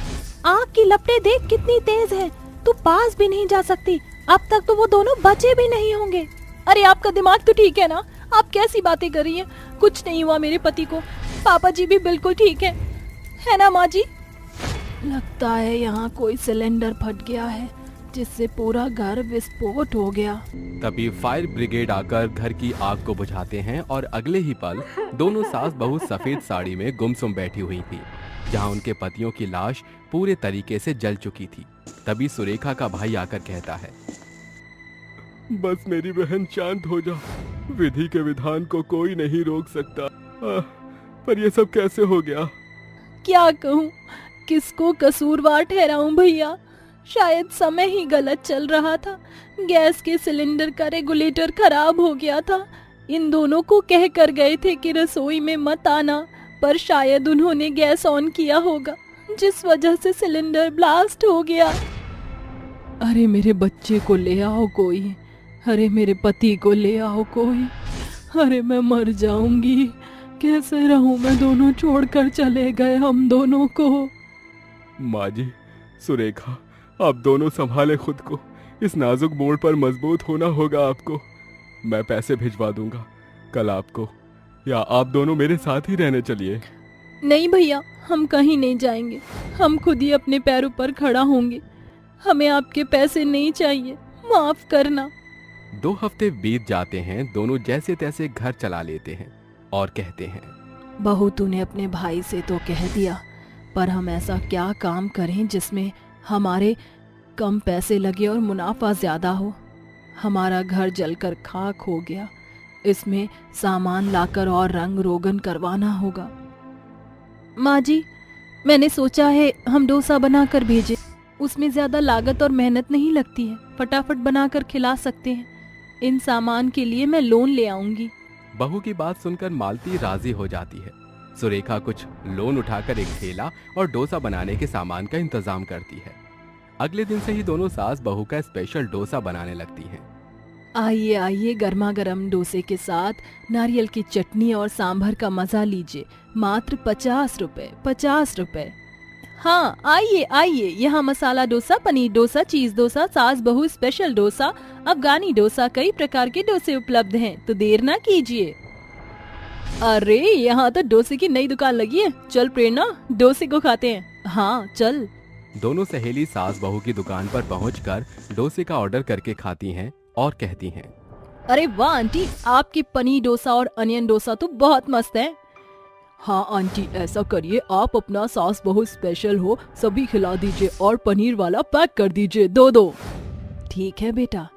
आग की लपटें देख कितनी तेज है। तू पास भी नहीं जा सकती। अब तक तो वो दोनों बचे भी नहीं होंगे। अरे आपका दिमाग तो ठीक है ना? आप कैसी बातें कर रही हैं? कुछ नहीं हुआ मेरे पति को। पापा जी भी बिल्कुल ठीक है ना माँ जी? लगता है यहाँ कोई सिलेंडर फट गया है, जिससे पूरा घर विस्फोट हो गया। तभी फायर ब्रिगेड आकर घर की आग को बुझाते हैं और अगले ही पल दोनों सास बहू सफेद साड़ी में गुमसुम बैठी हुई थी, जहां उनके पतियों की लाश पूरे तरीके से जल चुकी थी। तभी सुरेखा का भाई आकर कहता है, बस मेरी बहन शांत हो जा। विधि के विधान को कोई नहीं रोक सकता। पर ये सब कैसे हो गया? क्या कहूँ, किसको कसूरवार ठहराऊं भैया? शायद समय ही गलत चल रहा था। गैस के सिलेंडर का रेगुलेटर खराब हो गया था। इन दोनों को कह कर गए थे कि रसोई में मत आना, पर शायद उन्होंने गैस ऑन किया होगा, जिस वजह से सिलेंडर ब्लास्ट हो गया। अरे मेरे बच्चे को ले आओ कोई। अरे मेरे पति को ले आओ कोई। अरे मैं मर जाऊंगी। कैसे रहूं मैं? दोनों छोड़कर चले गए हम दोनों को। माँ जी, सुरेखा, आप दोनों संभाले खुद को। इस नाजुक मोड़ पर मजबूत होना होगा आपको। मैं पैसे भिजवा दूंगा कल आपको, या आप दोनों मेरे साथ ही रहने चलिए। नहीं भैया, हम कहीं नहीं जाएंगे। हम खुद ही अपने पैरों पर खड़ा होंगे। हमें आपके पैसे नहीं चाहिए, माफ करना। 2 हफ्ते बीत जाते हैं। दोनों जैसे तैसे घर चला लेते हैं और कहते हैं, बहू तूने अपने भाई से तो कह दिया, पर हम ऐसा क्या काम करें जिसमें हमारे कम पैसे लगे और मुनाफा ज्यादा हो? हमारा घर जलकर खाक हो गया। इसमें सामान लाकर और रंग रोगन करवाना होगा। माँ जी, मैंने सोचा है हम डोसा बनाकर भेजें। उसमें ज्यादा लागत और मेहनत नहीं लगती है, फटाफट बनाकर खिला सकते हैं। इन सामान के लिए मैं लोन ले आऊंगी। बहू की बात सुनकर मालती राजी हो जाती है। सुरेखा कुछ लोन उठाकर एक ठेला और डोसा बनाने के सामान का इंतजाम करती है। अगले दिन से ही दोनों सास बहू का स्पेशल डोसा बनाने लगती हैं। आइए आइए, गर्मा गर्म डोसे के साथ नारियल की चटनी और सांभर का मजा लीजिए। मात्र 50 रुपए, 50 रुपए। हाँ आइए आइए, यहाँ मसाला डोसा, पनीर डोसा, चीज डोसा, सास बहू स्पेशल डोसा, अफगानी डोसा, कई प्रकार के डोसे उपलब्ध हैं, तो देर ना कीजिए। अरे यहाँ तो डोसे की नई दुकान लगी है। चल प्रेरणा, डोसे को खाते हैं। हाँ चल। दोनों सहेली सास बहू की दुकान पर पहुंचकर डोसे का ऑर्डर करके खाती हैं और कहती हैं, अरे वाह आंटी, आपकी पनीर डोसा और अनियन डोसा तो बहुत मस्त है। हाँ आंटी, ऐसा करिए, आप अपना सास बहू स्पेशल हो सभी खिला दीजिए और पनीर वाला पैक कर दीजिए, दो। ठीक है बेटा,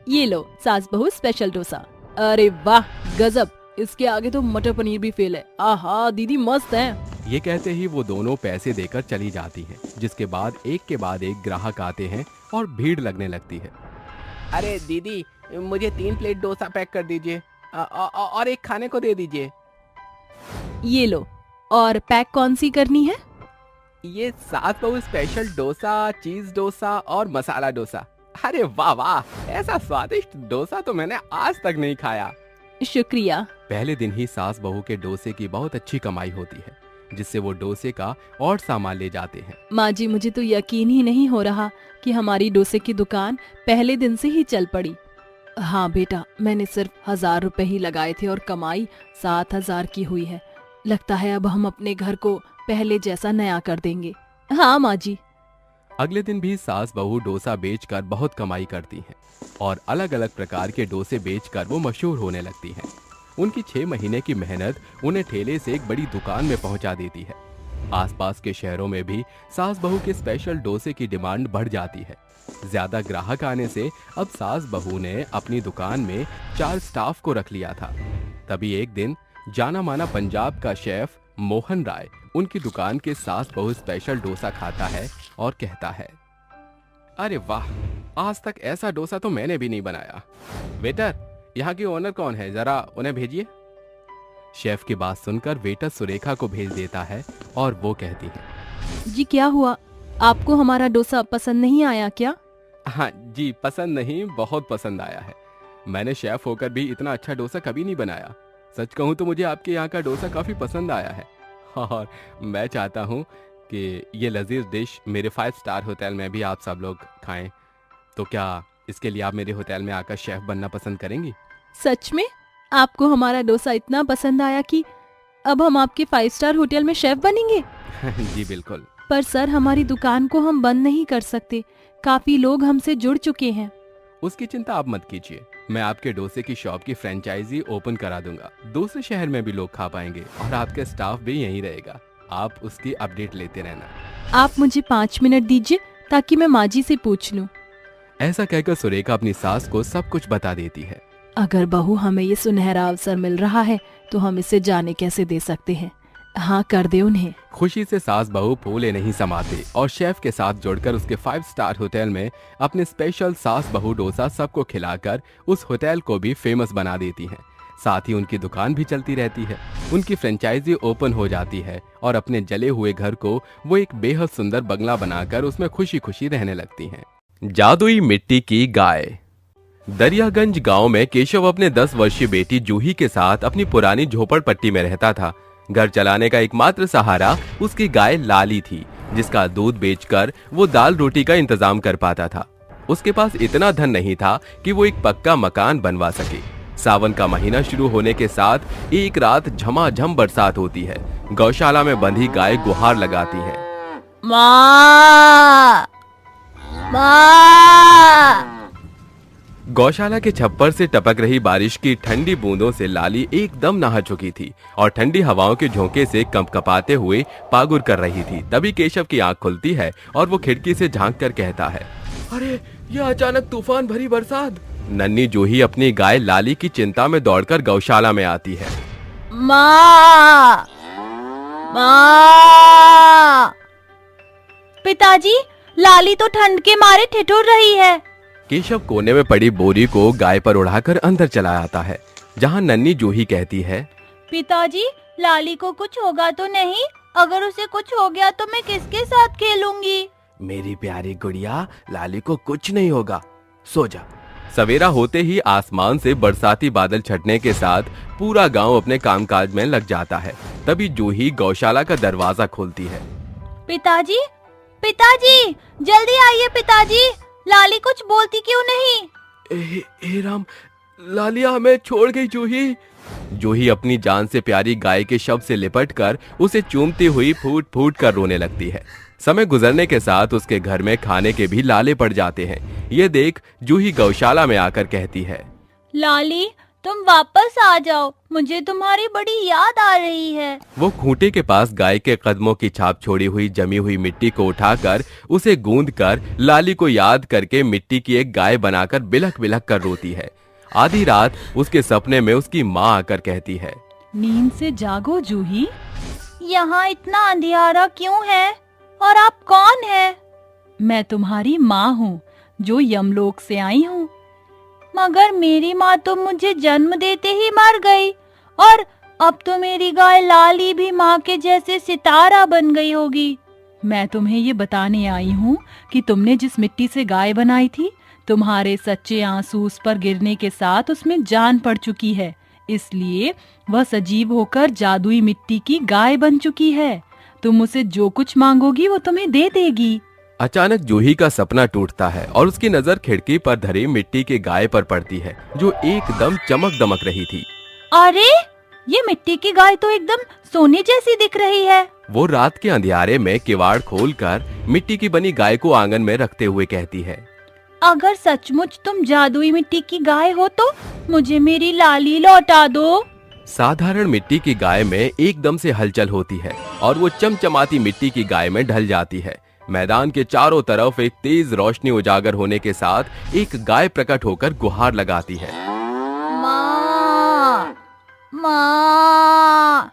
ये लो सास बहू स्पेशल डोसा। अरे वाह गजब, इसके आगे तो मटर पनीर भी फेल है। आहा दीदी मस्त है। ये कहते ही वो दोनों पैसे देकर चली जाती हैं, जिसके बाद एक ग्राहक आते हैं और भीड़ लगने लगती है। अरे दीदी, मुझे 3 प्लेट डोसा पैक कर दीजिए और एक खाने को दे दीजिए। ये लो। और पैक कौन सी करनी है? ये सास बहू स्पेशल डोसा, चीज डोसा और मसाला डोसा। अरे वाह वाह, ऐसा स्वादिष्ट डोसा तो मैंने आज तक नहीं खाया। शुक्रिया। पहले दिन ही सास बहू के डोसे की बहुत अच्छी कमाई होती है, जिससे वो डोसे का और सामान ले जाते हैं। माँ जी, मुझे तो यकीन ही नहीं हो रहा कि हमारी डोसे की दुकान पहले दिन से ही चल पड़ी। हाँ बेटा, मैंने सिर्फ 1000 रुपए ही लगाए थे और कमाई 7000 की हुई है। लगता है अब हम अपने घर को पहले जैसा नया कर देंगे। हाँ माँ जी। अगले दिन भी सास बहू डोसा बेचकर बहुत कमाई करती हैं और अलग अलग प्रकार के डोसे बेचकर वो मशहूर होने लगती हैं। उनकी 6 महीने की मेहनत उन्हें ठेले से एक बड़ी दुकान में पहुंचा देती है। आसपास के शहरों में भी सास बहू के स्पेशल डोसे की डिमांड बढ़ जाती है। ज्यादा ग्राहक आने से अब सास बहू ने अपनी दुकान में 4 स्टाफ को रख लिया था। तभी एक दिन जाना माना पंजाब का शेफ मोहन राय उनकी दुकान के सास बहू स्पेशल डोसा खाता है और कहता है, अरे वाह, आज तक ऐसा डोसा तो मैंने भी नहीं बनाया। वेटर, यहाँ की ओनर कौन है, जरा उन्हें भेजिए। शेफ की बात सुनकर वेटर सुरेखा को भेज देता है और वो कहती है, जी क्या हुआ, आपको हमारा डोसा पसंद नहीं आया क्या? हाँ जी, पसंद नहीं, बहुत पसंद आया है। मैंने शेफ होकर भी इतना अच्छा डोसा कभी नहीं बनाया। सच कहूँ तो मुझे आपके यहाँ का डोसा काफी पसंद आया है और मैं चाहता हूँ कि ये लजीज डिश मेरे 5 स्टार होटल में भी आप सब लोग खाएं। तो क्या इसके लिए आप मेरे होटल में आकर शेफ बनना पसंद करेंगी? सच में आपको हमारा डोसा इतना पसंद आया कि अब हम आपके 5 स्टार होटल में शेफ बनेंगे? जी बिल्कुल। पर सर, हमारी दुकान को हम बंद नहीं कर सकते, काफी लोग हमसे जुड़ चुके हैं। उसकी चिंता आप मत कीजिए, मैं आपके डोसे की शॉप की फ्रेंचाइजी ओपन करा दूंगा। दूसरे शहर में भी लोग खा पाएंगे और आपका स्टाफ भी यहीं रहेगा। आप उसकी अपडेट लेते रहना। आप मुझे 5 मिनट दीजिए ताकि मैं माँ जी से पूछ लूं। ऐसा कहकर सुरेखा अपनी सास को सब कुछ बता देती है। अगर बहू हमें ये सुनहरा अवसर मिल रहा है तो हम इसे जाने कैसे दे सकते हैं। हाँ कर दे उन्हें। खुशी से सास बहू फूले नहीं समाते और शेफ के साथ जुड़कर उसके 5 स्टार होटल में अपने स्पेशल सास बहू डोसा सबको खिलाकर उस होटल को भी फेमस बना देती हैं। साथ ही उनकी दुकान भी चलती रहती है। उनकी फ्रेंचाइजी ओपन हो जाती है और अपने जले हुए घर को वो एक बेहद सुंदर बंगला बनाकर उसमें खुशी खुशी रहने लगती हैं। जादुई मिट्टी की गाय। दरियागंज गांव में केशव अपने 10 वर्षीय बेटी जूही के साथ अपनी पुरानी झोपड़पट्टी में रहता था। घर चलाने का एकमात्र सहारा उसकी गाय लाली थी, जिसका दूध बेचकर वो दाल रोटी का इंतजाम कर पाता था। उसके पास इतना धन नहीं था कि वो एक पक्का मकान बनवा सके। सावन का महीना शुरू होने के साथ एक रात झमाझम बरसात होती है। गौशाला में बंधी गाय गुहार लगाती है, माँ! माँ! गौशाला के छप्पर से टपक रही बारिश की ठंडी बूंदों से लाली एकदम नहा चुकी थी और ठंडी हवाओं के झोंके से कंपकपाते हुए पागुर कर रही थी। तभी केशव की आंख खुलती है और वो खिड़की से झांक कर कहता है, अरे ये अचानक तूफान भरी बरसात, नन्ही जूही अपनी गाय लाली की चिंता में दौड़कर गौशाला में आती है। माँ, माँ। पिताजी, लाली तो ठंड के मारे ठिठुर रही है। केशव कोने में पड़ी बोरी को गाय पर उड़ाकर अंदर चला आता है, जहाँ नन्ही जूही कहती है, पिताजी, लाली को कुछ होगा तो नहीं? अगर उसे कुछ हो गया तो मैं किसके साथ खेलूंगी? मेरी प्यारी गुड़िया, लाली को कुछ नहीं होगा, सो जा। सवेरा होते ही आसमान से बरसाती बादल छटने के साथ पूरा गांव अपने कामकाज में लग जाता है। तभी जूही गौशाला का दरवाजा खोलती है। पिताजी, पिताजी, जल्दी आइए पिताजी, लाली कुछ बोलती क्यों नहीं? ए राम, लालिया हमें छोड़ गई जूही। जूही अपनी जान से प्यारी गाय के शव से लिपटकर उसे चूमती हुई फूट फूट कर रोने लगती है। समय गुजरने के साथ उसके घर में खाने के भी लाले पड़ जाते हैं। ये देख जूही गौशाला में आकर कहती है, लाली, तुम वापस आ जाओ, मुझे तुम्हारी बड़ी याद आ रही है। वो खूंटे के पास गाय के कदमों की छाप छोड़ी हुई जमी हुई मिट्टी को उठाकर उसे गूंदकर लाली को याद करके मिट्टी की एक गाय बनाकर बिलख बिलख कर रोती है। आधी रात उसके सपने में उसकी माँ आकर कहती है, नींद से जागो जूही, यहाँ इतना अंधियारा क्यों है और आप कौन है? मैं तुम्हारी माँ हूँ जो यमलोक से आई हूँ। मगर मेरी माँ तो मुझे जन्म देते ही मर गई और अब तो मेरी गाय लाली भी माँ के जैसे सितारा बन गई होगी। मैं तुम्हें ये बताने आई हूँ कि तुमने जिस मिट्टी से गाय बनाई थी, तुम्हारे सच्चे आंसू उस पर गिरने के साथ उसमें जान पड़ चुकी है, इसलिए वह सजीव होकर जादुई मिट्टी की गाय बन चुकी है। तुम उसे जो कुछ मांगोगी वो तुम्हें दे देगी। अचानक जूही का सपना टूटता है और उसकी नजर खिड़की पर धरी मिट्टी की गाय पर पड़ती है, जो एकदम चमक दमक रही थी। अरे, ये मिट्टी की गाय तो एकदम सोने जैसी दिख रही है। वो रात के अंधियारे में किवाड़ खोलकर मिट्टी की बनी गाय को आंगन में रखते हुए कहती है, अगर सचमुच तुम जादुई मिट्टी की गाय हो तो मुझे मेरी लाली लौटा दो। साधारण मिट्टी की गाय में एकदम से हलचल होती है और वो चमचमाती मिट्टी की गाय में ढल जाती है। मैदान के चारों तरफ एक तेज रोशनी उजागर होने के साथ एक गाय प्रकट होकर गुहार लगाती है, माँ, माँ।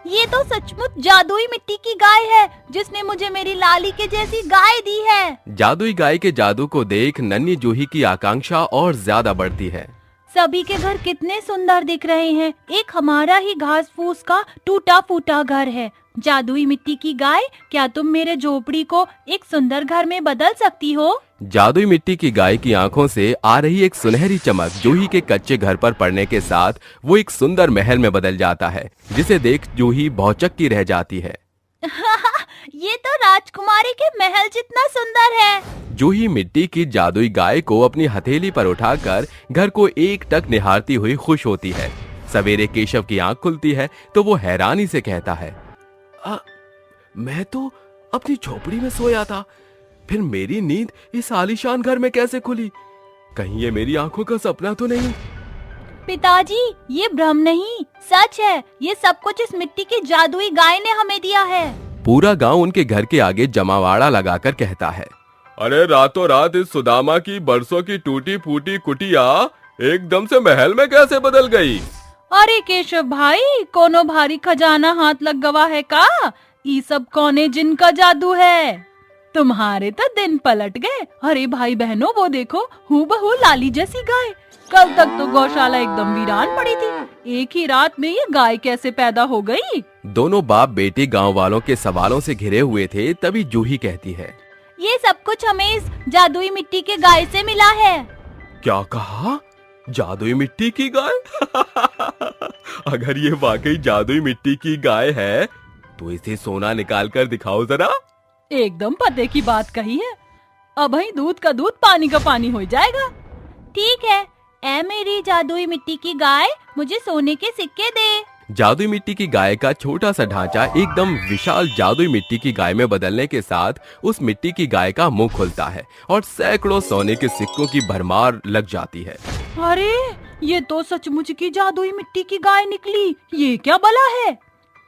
ये तो सचमुच जादुई मिट्टी की गाय है जिसने मुझे मेरी लाली के जैसी गाय दी है। जादुई गाय के जादू को देख नन्ही जूही की आकांक्षा और ज्यादा बढ़ती है। सभी के घर कितने सुंदर दिख रहे हैं, एक हमारा ही घास फूस का टूटा फूटा घर है। जादुई मिट्टी की गाय, क्या तुम मेरे झोपड़ी को एक सुंदर घर में बदल सकती हो? जादुई मिट्टी की गाय की आंखों से आ रही एक सुनहरी चमक जूही के कच्चे घर पर पड़ने के साथ वो एक सुंदर महल में बदल जाता है, जिसे देख जूही भौचक्की रह जाती है। ये तो राजकुमारी के महल जितना सुंदर है। जूही मिट्टी की जादुई गाय को अपनी हथेली पर उठाकर घर को एक टक निहारती हुई खुश होती है। सवेरे केशव की आंख खुलती है तो वो हैरानी से कहता है, मैं तो अपनी झोपड़ी में सोया था, फिर मेरी नींद इस आलीशान घर में कैसे खुली? कहीं ये मेरी आंखों का सपना तो नहीं? पिताजी, ये भ्रम नहीं, सच है। ये सब कुछ इस मिट्टी की जादुई गाय ने हमें दिया है। पूरा गांव उनके घर के आगे जमावाड़ा लगाकर कहता है, अरे रातों रात इस सुदामा की बरसों की टूटी फूटी कुटिया एकदम से महल में कैसे बदल गई? अरे केशव भाई, कोनो भारी खजाना हाथ लग गवा है का? ये सब कौने जिन का जादू है? तुम्हारे तो दिन पलट गए। अरे भाई बहनों, वो देखो, हूबहू लाली जैसी गाय। कल तक तो गौशाला एकदम वीरान पड़ी थी, एक ही रात में ये गाय कैसे पैदा हो गई? दोनों बाप बेटी गांव वालों के सवालों से घिरे हुए थे। तभी जूही कहती है, ये सब कुछ हमें इस जादुई मिट्टी के गाय से मिला है। क्या कहा? जादुई मिट्टी की गाय? अगर ये वाकई जादुई मिट्टी की गाय है तो इसे सोना निकाल कर दिखाओ जरा। एकदम पते की बात कही है। अब ही दूध का दूध, पानी का पानी हो जाएगा। ठीक है, ऐ मेरी जादुई मिट्टी की गाय, मुझे सोने के सिक्के दे। जादुई मिट्टी की गाय का छोटा सा ढांचा एकदम विशाल जादुई मिट्टी की गाय में बदलने के साथ उस मिट्टी की गाय का मुंह खुलता है और सैकड़ों सोने के सिक्कों की भरमार लग जाती है। अरे, ये तो सचमुच की जादुई मिट्टी की गाय निकली। ये क्या बला है?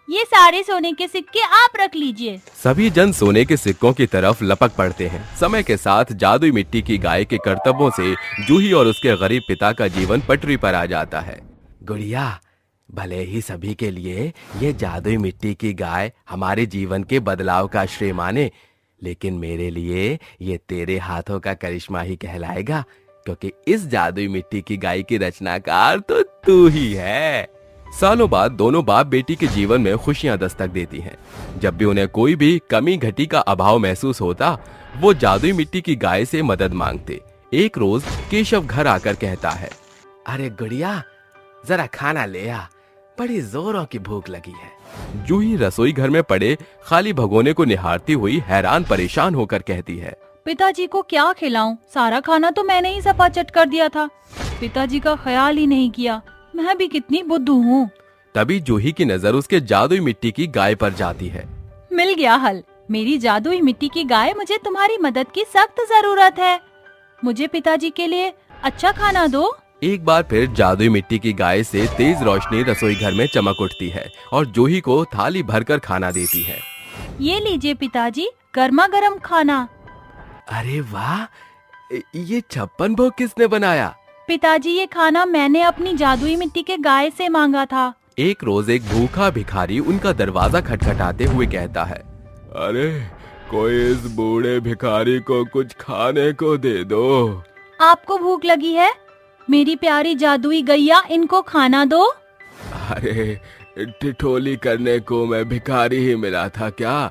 ये सारे सोने के सिक्के आप रख लीजिए। सभी जन सोने के सिक्कों की तरफ लपक पड़ते हैं। समय के साथ जादुई मिट्टी की गाय के कर्तव्यों से जूही और उसके गरीब पिता का जीवन पटरी पर आ जाता है। गुड़िया, भले ही सभी के लिए ये जादुई मिट्टी की गाय हमारे जीवन के बदलाव का श्रेय माने, लेकिन मेरे लिए ये तेरे हाथों का करिश्मा ही कहलाएगा, क्योंकि इस जादुई मिट्टी की गाय की रचनाकार तो तू ही है। सालों बाद दोनों बाप बेटी के जीवन में खुशियां दस्तक देती हैं। जब भी उन्हें कोई भी कमी घटी का अभाव महसूस होता, वो जादुई मिट्टी की गाय से मदद मांगते। एक रोज केशव घर आकर कहता है, अरे गुड़िया, जरा खाना ले आ, बड़ी जोरों की भूख लगी है। जूही रसोई घर में पड़े खाली भगोने को निहारती हुई हैरान परेशान होकर कहती है, पिताजी को क्या खिलाऊं? सारा खाना तो मैंने ही सपाचट कर दिया था। पिताजी का ख्याल ही नहीं किया। मैं भी कितनी बुद्धू हूँ। तभी जूही की नजर उसके जादुई मिट्टी की गाय पर जाती है। मिल गया हल। मेरी जादुई मिट्टी की गाय, मुझे तुम्हारी मदद की सख्त जरूरत है। मुझे पिताजी के लिए अच्छा खाना दो। एक बार फिर जादुई मिट्टी की गाय से तेज रोशनी रसोई घर में चमक उठती है और जूही को थाली भरकर खाना देती है। ये लीजिए पिताजी, गर्मा गर्म खाना। अरे वाह, ये 56 भोग किसने बनाया? पिताजी, ये खाना मैंने अपनी जादुई मिट्टी के गाय से मांगा था। एक रोज एक भूखा भिखारी उनका दरवाजा खटखटाते हुए कहता है, अरे कोई इस बूढ़े भिखारी को कुछ खाने को दे दो। आपको भूख लगी है? मेरी प्यारी जादुई गैया, इनको खाना दो। अरे ठिठोली करने को मैं भिखारी ही मिला था क्या?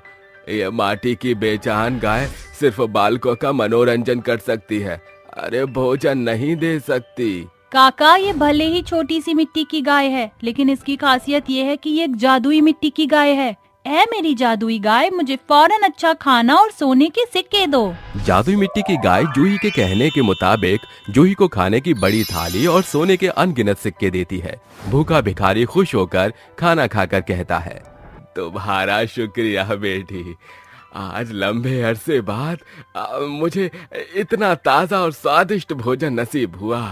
ये माटी की बेजान गाय सिर्फ बालकों का मनोरंजन कर सकती है, अरे भोजन नहीं दे सकती। काका, ये भले ही छोटी सी मिट्टी की गाय है, लेकिन इसकी खासियत ये है कि ये जादुई मिट्टी की गाय है। ऐ मेरी जादुई गाय, मुझे फौरन अच्छा खाना और सोने के सिक्के दो। जादुई मिट्टी की गाय जूही के कहने के मुताबिक जूही को खाने की बड़ी थाली और सोने के अनगिनत सिक्के देती है। भूखा भिखारी खुश होकर खाना खाकर कहता है, तुम्हारा शुक्रिया बेटी, आज लंबे अरसे बाद मुझे इतना ताजा और स्वादिष्ट भोजन नसीब हुआ।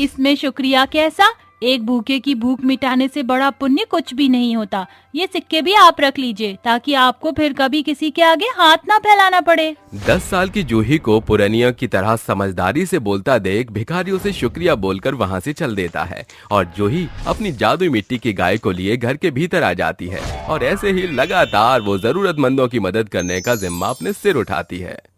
इसमें शुक्रिया कैसा? एक भूखे की भूख मिटाने से बड़ा पुण्य कुछ भी नहीं होता। ये सिक्के भी आप रख लीजिए, ताकि आपको फिर कभी किसी के आगे हाथ ना फैलाना पड़े। 10 साल की जूही को पुरनिया की तरह समझदारी से बोलता देख भिखारी उसे शुक्रिया बोलकर वहाँ से चल देता है और जूही अपनी जादुई मिट्टी की गाय को लिए घर के भीतर आ जाती है और ऐसे ही लगातार वो जरूरतमंदों की मदद करने का जिम्मा अपने सिर उठाती है।